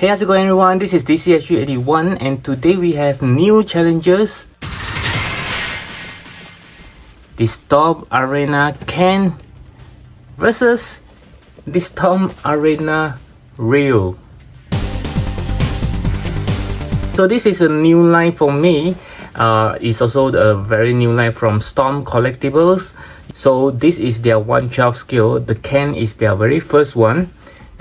Hey, how's it going everyone? This is DCSU81 and today we have new challenges. The Storm Arena Can versus the Storm Arena Rio. So this is a new line for me. It's also a very new line from Storm Collectibles. So this is their 1/12 scale. The Can is their very first one.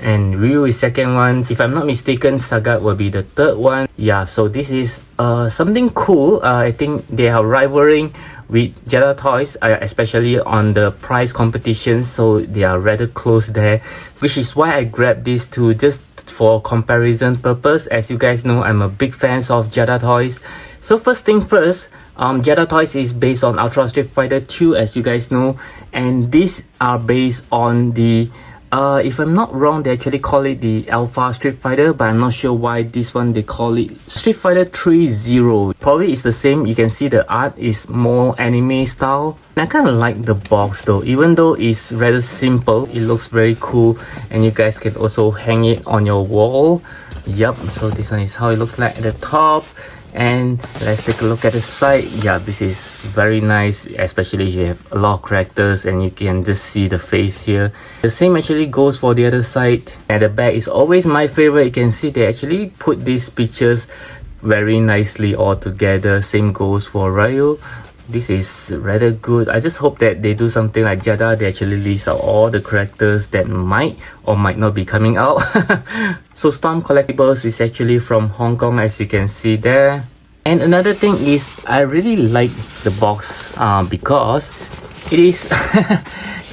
And Ryu is second one. If I'm not mistaken, Sagat will be the third one. Yeah, so this is something cool. I think they are rivaling with Jada Toys, especially on the price competition. So they are rather close there, which is why I grabbed these two just for comparison purpose. As you guys know, I'm a big fan of Jada Toys. So first thing first, Jada Toys is based on Ultra Street Fighter 2, as you guys know, and these are based on the if I'm not wrong, they actually call it the Alpha Street Fighter, but I'm not sure why this one they call it Street Fighter 3.0. Probably it's the same. You can see the art is more anime style. And I kind of like the box though, even though it's rather simple, it looks very cool, and you guys can also hang it on your wall. Yep, so this one is how it looks like at the top. And let's take a look at the side. Yeah, this is very nice, especially if you have a lot of characters and you can just see the face here. The same actually goes for the other side. At the back is always my favorite. You can see they actually put these pictures very nicely all together. Same goes for Ryu. This is rather good. I just hope that they do something like Jada. They actually list out all the characters that might or might not be coming out. So Storm Collectibles is actually from Hong Kong, as you can see there. And another thing is, I really like the box because it is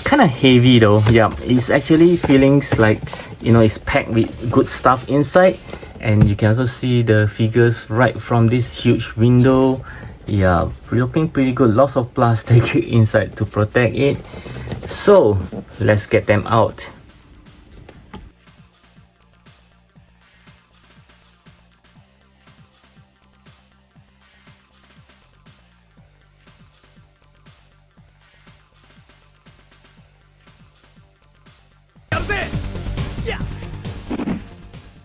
kind of heavy though. Yeah, it's actually feelings like, you know, it's packed with good stuff inside. And you can also see the figures right from this huge window. Yeah, looking pretty good. Lots of plastic inside to protect it. So let's get them out.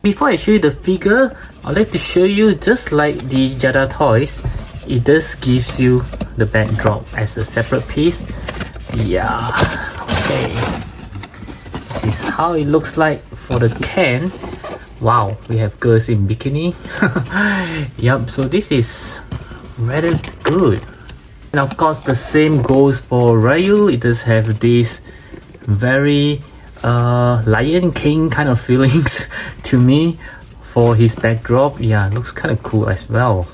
Before I show you the figure, I'd like to show you, just like the Jada Toys, it does gives you the backdrop as a separate piece. Yeah, okay. This is how it looks like for the Can. Wow, we have girls in bikini. Yep, so this is rather good. And of course, the same goes for Ryu. It does have this very Lion King kind of feelings to me for his backdrop. Yeah, looks kind of cool as well.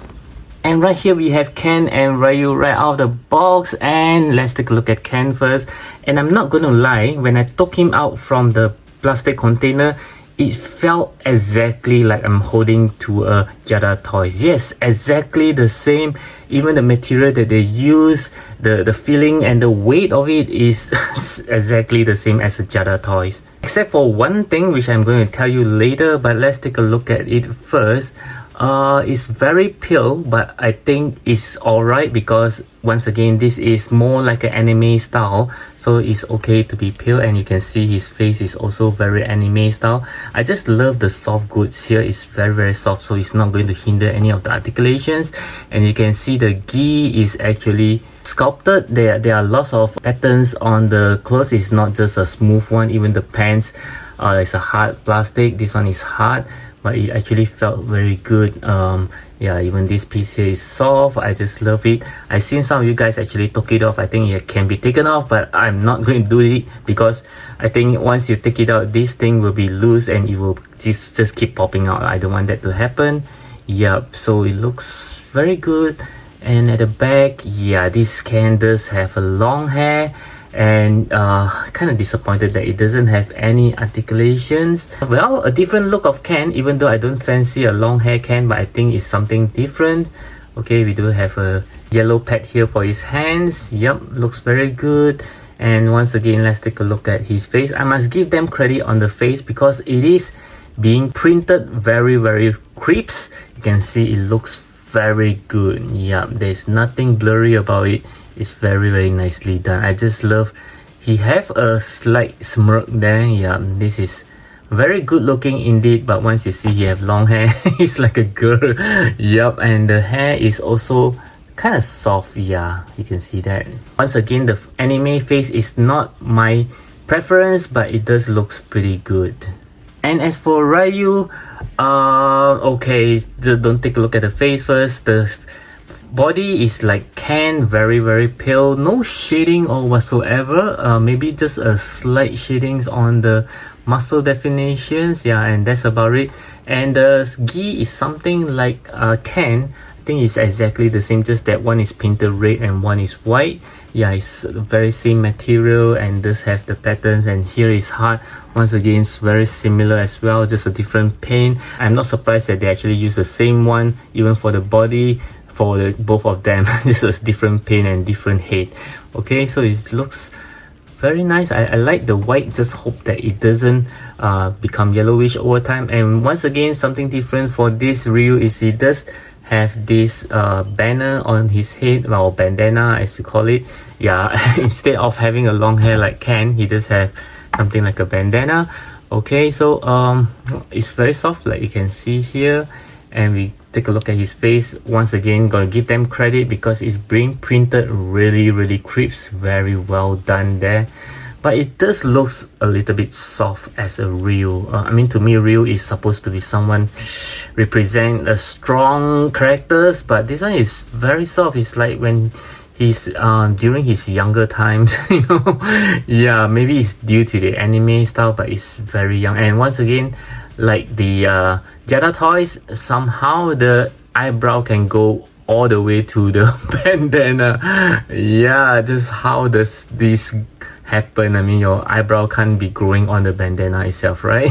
And right here we have Ken and Ryu right out of the box. And let's take a look at Ken first. And I'm not gonna lie, when I took him out from the plastic container, it felt exactly like I'm holding to a Jada Toys. Yes, exactly the same. Even the material that they use, the feeling and the weight of it is exactly the same as a Jada Toys. Except for one thing which I'm going to tell you later, but let's take a look at it first. It's very pale, but I think it's alright because once again this is more like an anime style, so it's okay to be pale. And you can see his face is also very anime style. I just love the soft goods here. It's very soft, so it's not going to hinder any of the articulations. And you can see the gi is actually sculpted. There are lots of patterns on the clothes. It's not just a smooth one. Even the pants, it's a hard plastic. This one is hard, but it actually felt very good. Yeah, even this piece here is soft. I just love it. I've seen some of you guys actually took it off. I think it can be taken off, but I'm not going to do it because I think once you take it out, this thing will be loose and it will just keep popping out. I don't want that to happen. Yep, so it looks very good. And at the back, yeah, this Can does have a long hair. And kind of disappointed that it doesn't have any articulations. Well, a different look of Can, even though I don't fancy a long hair Can, but I think it's something different. Okay, we do have a yellow pad here for his hands. Yep, looks very good. And once again, let's take a look at his face. I must give them credit on the face because it is being printed very crisp. You can see it looks very good. Yeah, there's nothing blurry about it. It's very nicely done. I just love, he have a slight smirk there. Yeah, this is Very good looking indeed, but once you see he have long hair, he's like a girl. Yup, and the hair is also kind of soft. Yeah, you can see that. Once again, the anime face is not my preference, but it does looks pretty good. And as for Ryu, okay, don't take a look at the face first. The body is like Ken, very pale, no shading or whatsoever. Maybe just a slight shadings on the muscle definitions. Yeah, and that's about it. And the gi is something like Ken. I think it's exactly the same, just that one is painted red and one is white. Yeah, it's very same material and does have the patterns, and here is heart. Once again, it's very similar as well, just a different paint. I'm not surprised that they actually use the same one even for the body, for both of them. Just a different paint and different head. Okay, so it looks very nice. I like the white, just hope that it doesn't become yellowish over time. And once again, something different for this Ryu is he does have this banner on his head, or bandana as you call it. Yeah, instead of having a long hair like Ken, he does have something like a bandana. Okay, so it's very soft like you can see here. And we take a look at his face. Once again, gonna give them credit because it's being printed really crisp, very well done there. But it does looks a little bit soft as a Ryu. I mean, to me, Ryu is supposed to be someone represent a strong characters, but this one is very soft. It's like when he's during his younger times, you know. Yeah, maybe it's due to the anime style, but it's very young. And once again, like the Jada Toys, somehow the eyebrow can go all the way to the bandana. Yeah, just how does this happen? I mean, your eyebrow can't be growing on the bandana itself, right?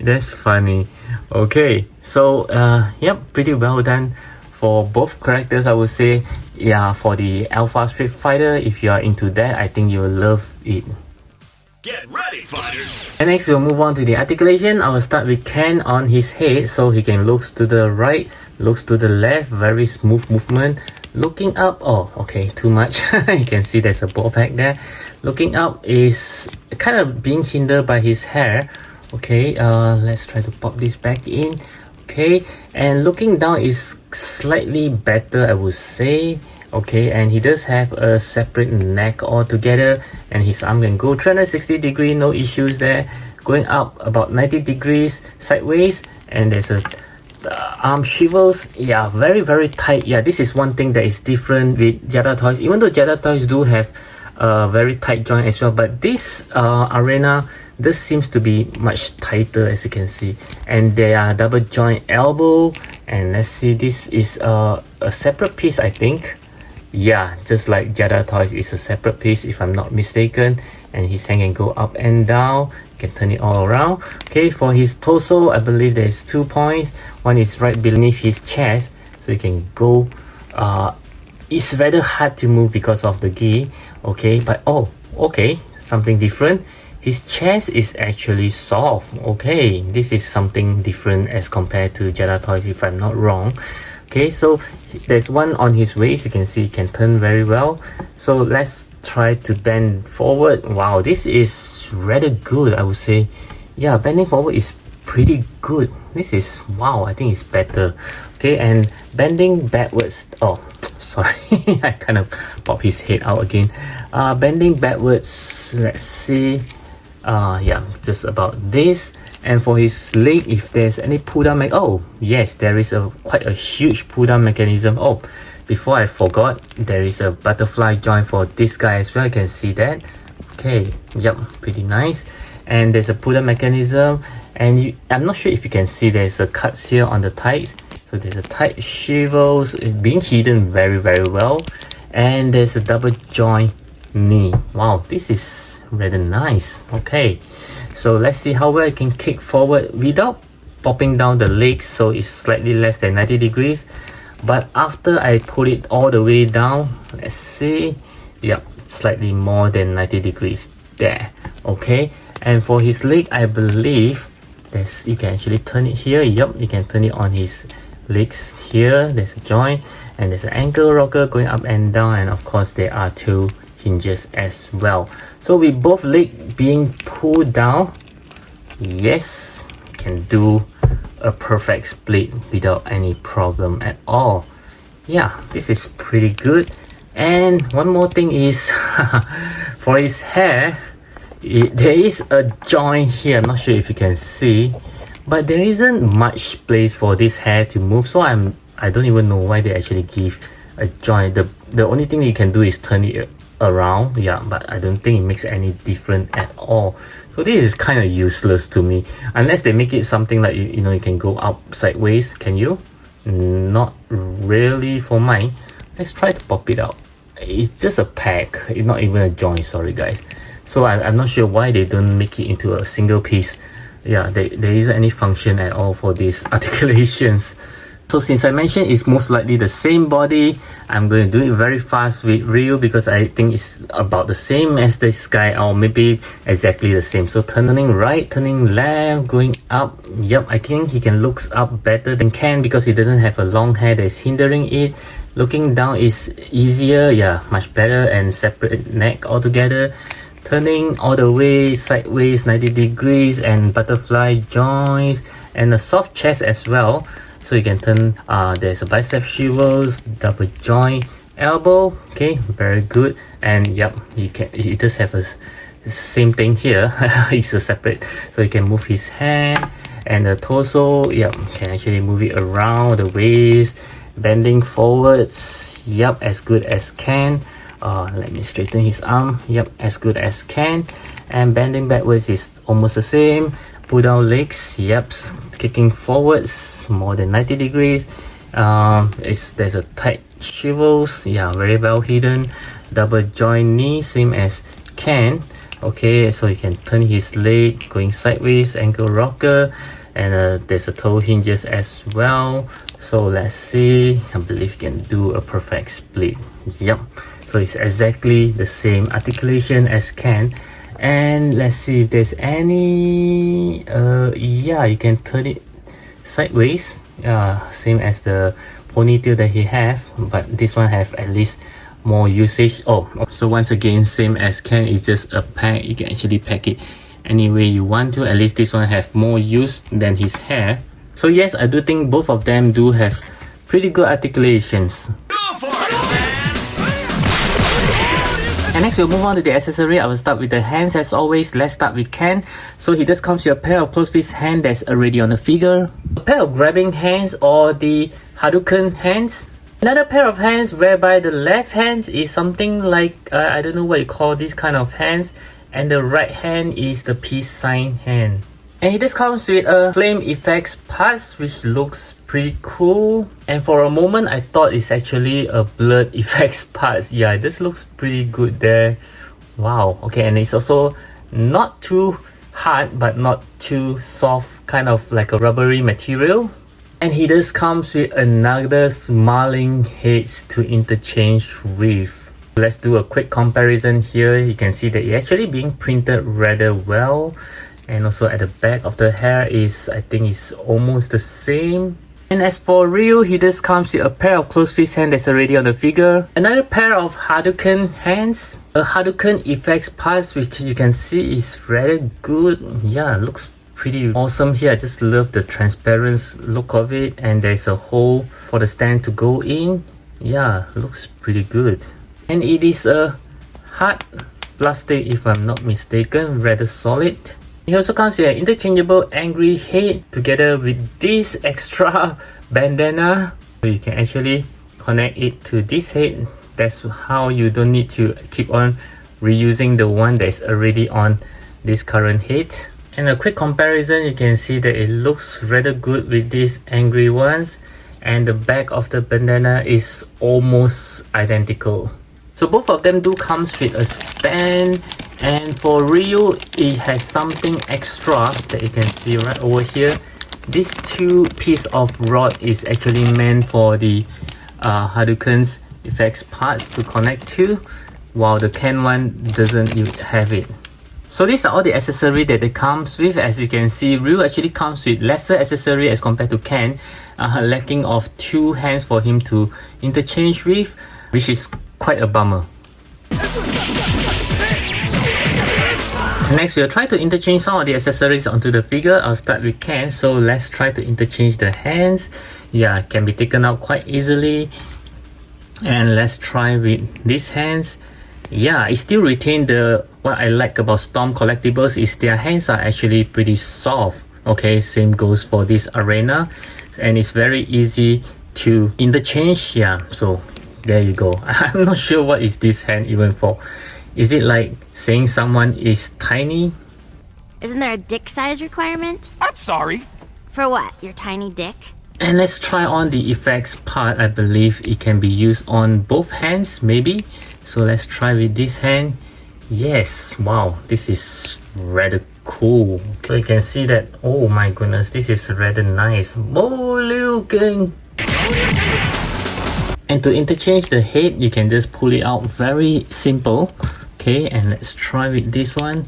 That's funny. Okay, so yep, pretty well done for both characters, I would say. Yeah, for the Alpha Street Fighter, if you are into that, I think you'll love it. Get ready, fighters! And next we'll move on to the articulation. I will start with Ken on his head, so he can looks to the right, looks to the left, very smooth movement. Looking up, oh okay, too much. You can see there's a ball pack there. Looking up is kind of being hindered by his hair. Okay, let's try to pop this back in. Okay, and looking down is slightly better, I would say. Okay, and he does have a separate neck altogether, and his arm can go 360 degrees, no issues there. Going up about 90 degrees sideways, and there's a arm swivels. Yeah, very tight. Yeah, this is one thing that is different with Jada Toys, even though Jada Toys do have a very tight joint as well, but this arena, this seems to be much tighter, as you can see. And there are double joint elbow, and let's see, this is a separate piece, I think. Yeah, just like Jada Toys is a separate piece if I'm not mistaken. And his hand can go up and down, you can turn it all around. Okay, for his torso, I believe there's 2 points. One is right beneath his chest, so you can go. It's rather hard to move because of the gi. Okay, but oh, okay, something different. His chest is actually soft. Okay, this is something different as compared to Jada Toys, if I'm not wrong. Okay, so there's one on his waist, you can see it can turn very well. So let's try to bend forward. Wow, this is rather good, I would say. Yeah, bending forward is pretty good. This is, wow, I think it's better. Okay, and bending backwards, oh sorry, I kind of pop his head out again. Bending backwards, let's see. Yeah, just about this. And for his leg, if there's any pull down oh yes, there is quite a huge pull down mechanism. Oh, before I forgot, there is a butterfly joint for this guy as well, you can see that. Okay, yep, pretty nice. And there's a pull down mechanism, and I'm not sure if you can see there's a cuts here on the tights. So there's a tight swivels being hidden very well, and there's a double joint knee. Wow, this is rather nice. Okay, so let's see how well I can kick forward without popping down the legs, so it's slightly less than 90 degrees. But after I put it all the way down, let's see, yep, slightly more than 90 degrees there. Okay, and for his leg, I believe there's, you can actually turn it here. Yep, you can turn it on his legs here. There's a joint, and there's an ankle rocker going up and down, and of course there are 2 hinges as well. So with both legs being pulled down, yes, can do a perfect split without any problem at all. Yeah, this is pretty good. And one more thing is for his hair, there is a joint here. I'm not sure if you can see, but there isn't much place for this hair to move, so I don't even know why they actually give a joint. The only thing you can do is turn it around, yeah, but I don't think it makes any difference at all. So this is kind of useless to me, unless they make it something like, you know, you can go up sideways. Can you? Not really for mine. Let's try to pop it out. It's just a pack, it's not even a joint, sorry guys. So I'm not sure why they don't make it into a single piece. Yeah, there isn't any function at all for these articulations. So since I mentioned it's most likely the same body, I'm going to do it very fast with Ryu because I think it's about the same as this guy, or maybe exactly the same. So turning right, turning left, going up. Yep, I think he can look up better than Ken because he doesn't have a long hair that is hindering it. Looking down is easier, yeah, much better, and separate neck altogether. Turning all the way sideways 90 degrees and butterfly joints and a soft chest as well. So you can turn, there's a bicep shovels, double joint, elbow, okay, very good. And yep, he does have a same thing here. It's a separate, so you can move his hand and the torso. Yep, can actually move it around the waist, bending forwards. Yep, as good as can. Let me straighten his arm. Yep, as good as can. And bending backwards is almost the same. Pull down legs. Yep, kicking forwards more than 90 degrees. There's a tight shovels. Yeah, very well hidden. Double joint knee, same as Ken. Okay, so you can turn his leg going sideways, ankle rocker, and there's a toe hinges as well. So let's see. I believe you can do a perfect split. Yep. So it's exactly the same articulation as Ken. And let's see if there's any yeah, you can turn it sideways, same as the ponytail that he have, but this one have at least more usage. Oh, so once again, same as Ken, it's just a pack. You can actually pack it any way you want to. At least this one have more use than his hair. So yes, I do think both of them do have pretty good articulations. And next we'll move on to the accessory. I will start with the hands as always. Let's start with Ken. So he just comes with a pair of closed fist hand that's already on the figure, a pair of grabbing hands or the Hadouken hands, another pair of hands whereby the left hand is something like I don't know what you call these kind of hands, and the right hand is the peace sign hand. And it just comes with a flame effects parts which looks pretty cool, and for a moment I thought it's actually a blood effects parts. Yeah, this looks pretty good there. Wow. Okay, and it's also not too hard but not too soft, kind of like a rubbery material. And he just comes with another smiling heads to interchange with. Let's do a quick comparison here. You can see that it's actually being printed rather well, and also at the back of the hair is, I think, is almost the same. And as for Ryu, he just comes with a pair of closed fist hand that's already on the figure, another pair of Hadouken hands, a Hadouken effects parts which you can see is rather good. Yeah, looks pretty awesome here. I just love the transparent look of it, and there's a hole for the stand to go in. Yeah, looks pretty good. And it is a hard plastic if I'm not mistaken, rather solid. It also comes with an interchangeable angry head together with this extra bandana. So you can actually connect it to this head. That's how you don't need to keep on reusing the one that's already on this current head. And a quick comparison, you can see that it looks rather good with these angry ones, and the back of the bandana is almost identical. So both of them do comes with a stand, and for Ryu it has something extra that you can see right over here. This two piece of rod is actually meant for the Hadouken's effects parts to connect to, while the Ken one doesn't have it. So these are all the accessory that it comes with. As you can see, Ryu actually comes with lesser accessory as compared to Ken, lacking of two hands for him to interchange with, which is quite a bummer. Next, we'll try to interchange some of the accessories onto the figure. I'll start with Ken. So let's try to interchange the hands. Yeah, it can be taken out quite easily. And let's try with these hands. Yeah, it still retain the, what I like about Storm collectibles is their hands are actually pretty soft. Okay, same goes for this arena. And it's very easy to interchange. Yeah, so there you go. I'm not sure what is this hand even for. Is it like saying someone is tiny? Isn't there a dick size requirement? I'm sorry. For what? Your tiny dick? And let's try on the effects part. I believe it can be used on both hands, maybe. So let's try with this hand. Yes, wow, this is rather cool. So you can see that, oh my goodness, this is rather nice. Oh, Liu Kang. And to interchange the head, you can just pull it out, very simple. Okay, and let's try with this one.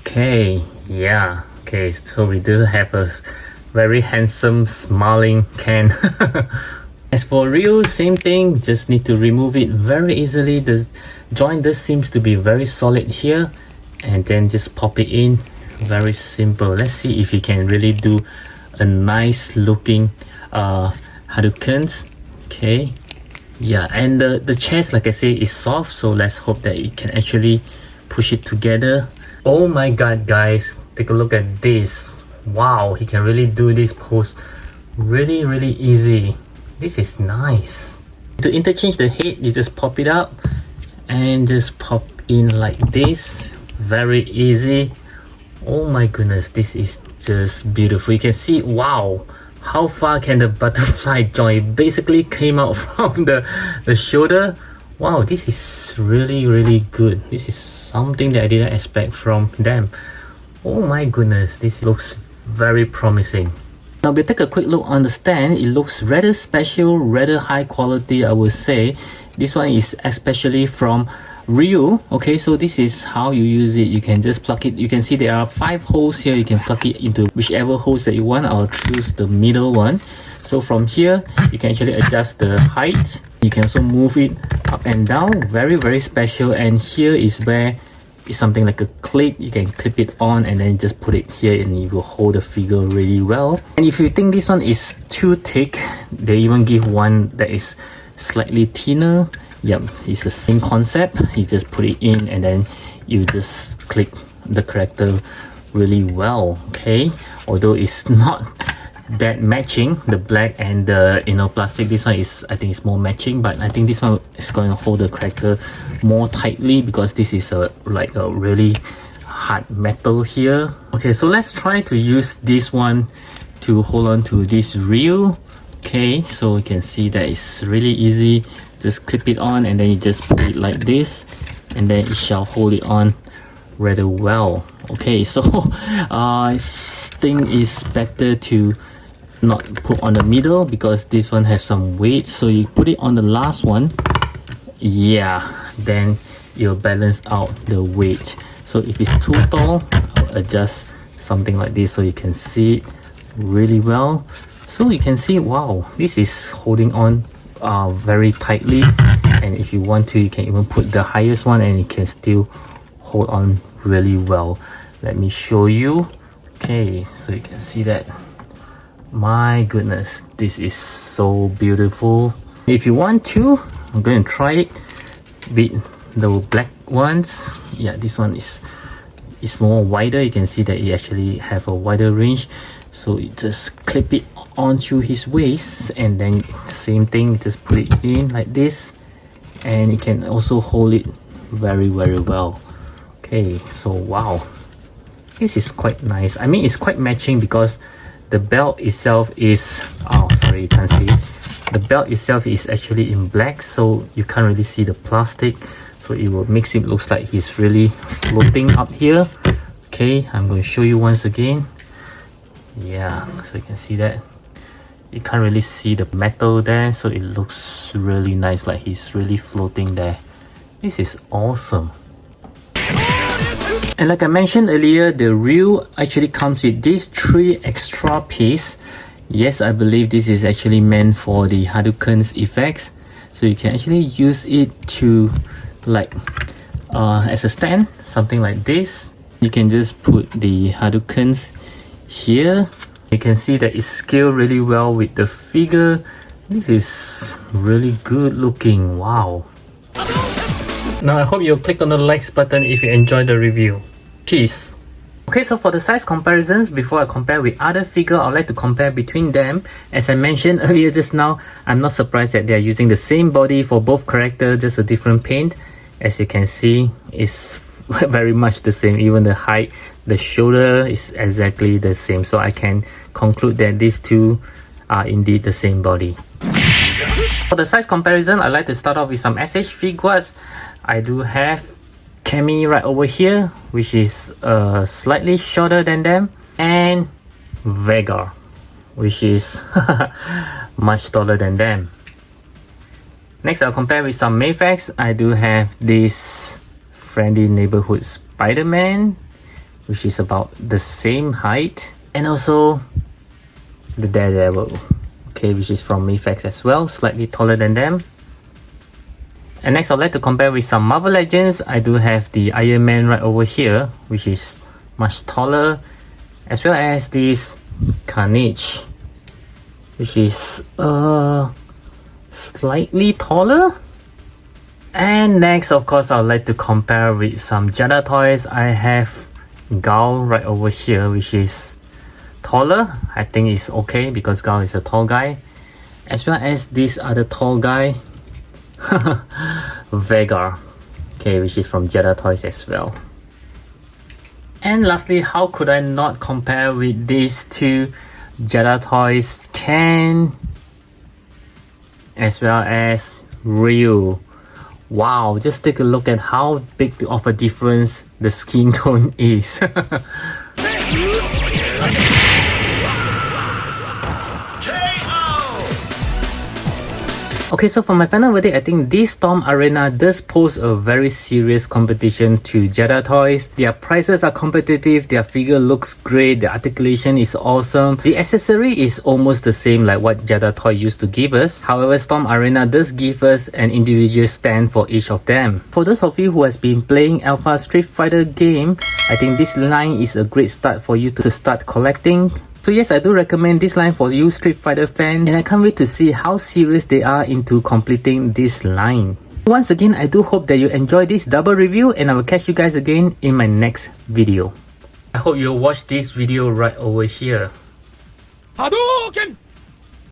Okay, yeah, okay, so we do have a very handsome smiling Ken. As for Ryu, same thing, just need to remove it very easily. The joint does seems to be very solid here, and then just pop it in, very simple. Let's see if we can really do a nice looking Hadoukens. Okay, yeah, and the chest, like I say, is soft, so let's hope that you can actually push it together. Oh my god, guys, take a look at this. Wow, he can really do this pose really easy. This is nice. To interchange the head, you just pop it up and just pop in like this, very easy. Oh my goodness, this is just beautiful. You can see, wow, how far can the butterfly joint basically came out from the shoulder. Wow, this is really good. This is something that I didn't expect from them. Oh my goodness, this looks very promising. Now we'll take a quick look on the stand. It looks rather special, rather high quality, I would say. This one is especially from Ryu. Okay, so this is how you use it. You can just plug it. You can see there are 5 holes here. You can plug it into whichever holes that you want. I'll choose the middle one. So from here, you can actually adjust the height. You can also move it up and down. Very special. And here is where it's something like a clip. You can clip it on and then just put it here, and it will hold the figure really well. And if you think this one is too thick, they even give one that is slightly thinner. Yep, it's the same concept. You just put it in and then you just clip the character really well. Okay, although it's not that matching, the black and the plastic, this one is, I think it's more matching, but I think this one is going to hold the character more tightly because this is like a really hard metal here. Okay, so let's try to use this one to hold on to this Ryu. Okay, so you can see that it's really easy. Just clip it on and then you just put it like this, and then it shall hold it on rather well. Okay, so I think it's better to not put on the middle because this one has some weight, so you put it on the last one. Yeah, then you'll balance out the weight. So if it's too tall, I'll adjust something like this so you can see it really well. So you can see, wow, this is holding on very tightly, and if you want to, you can even put the highest one and it can still hold on really well. Let me show you. Okay, so you can see that. My goodness, this is so beautiful. If you want to, I'm going to try it with the black ones. Yeah, this one is more wider. You can see that it actually have a wider range, so you just clip it onto his waist, and then same thing, just put it in like this, and it can also hold it very well. Okay, so wow, this is quite nice. I mean, it's quite matching because the belt itself is, oh sorry, you can't see it. The belt itself is actually in black, so you can't really see the plastic, so it will makes it looks like he's really floating up here. Okay, I'm going to show you once again. Yeah, so you can see that you can't really see the metal there, so it looks really nice, like he's really floating there. This is awesome. And like I mentioned earlier, the Ryu actually comes with these 3 extra pieces. Yes, I believe this is actually meant for the Hadouken's effects, so you can actually use it to like as a stand, something like this. You can just put the Hadoukens here. You can see that it's scaled really well with the figure. This is really good looking. Wow. Now I hope you'll click on the likes button if you enjoyed the review. Peace. Okay, so for the size comparisons, before I compare with other figure, I'd like to compare between them. As I mentioned earlier just now, I'm not surprised that they are using the same body for both characters, just a different paint. As you can see, it's very much the same. Even the height, the shoulder is exactly the same. So I can conclude that these two are indeed the same body. For the size comparison, I'd like to start off with some SH figures. I do have Cammy right over here, which is slightly shorter than them, and Vega, which is much taller than them. Next, I'll compare with some Mayfax. I do have this Friendly Neighborhood Spider-Man, which is about the same height, and also the Daredevil, okay, which is from Mayfax as well, slightly taller than them. And next, I'd like to compare with some Marvel Legends. I do have the Iron Man right over here, which is much taller, as well as this Carnage, which is slightly taller. And next, of course, I'd like to compare with some Jada Toys. I have Gal right over here, which is taller. I think it's okay because Gal is a tall guy, as well as this other tall guy, Vega, okay, which is from Jada Toys as well. And lastly, how could I not compare with these two Jada Toys Ken as well as Ryu? Wow, just take a look at how big of a difference the skin tone is. Okay, so for my final verdict, I think this Storm Arena does pose a very serious competition to Jada Toys. Their prices are competitive, their figure looks great, the articulation is awesome. The accessory is almost the same like what Jada Toy used to give us. However, Storm Arena does give us an individual stand for each of them. For those of you who has been playing Alpha Street Fighter game, I think this line is a great start for you to start collecting. So yes, I do recommend this line for you Street Fighter fans, and I can't wait to see how serious they are into completing this line. Once again, I do hope that you enjoyed this double review, and I will catch you guys again in my next video. I hope you'll watch this video right over here. Hadouken!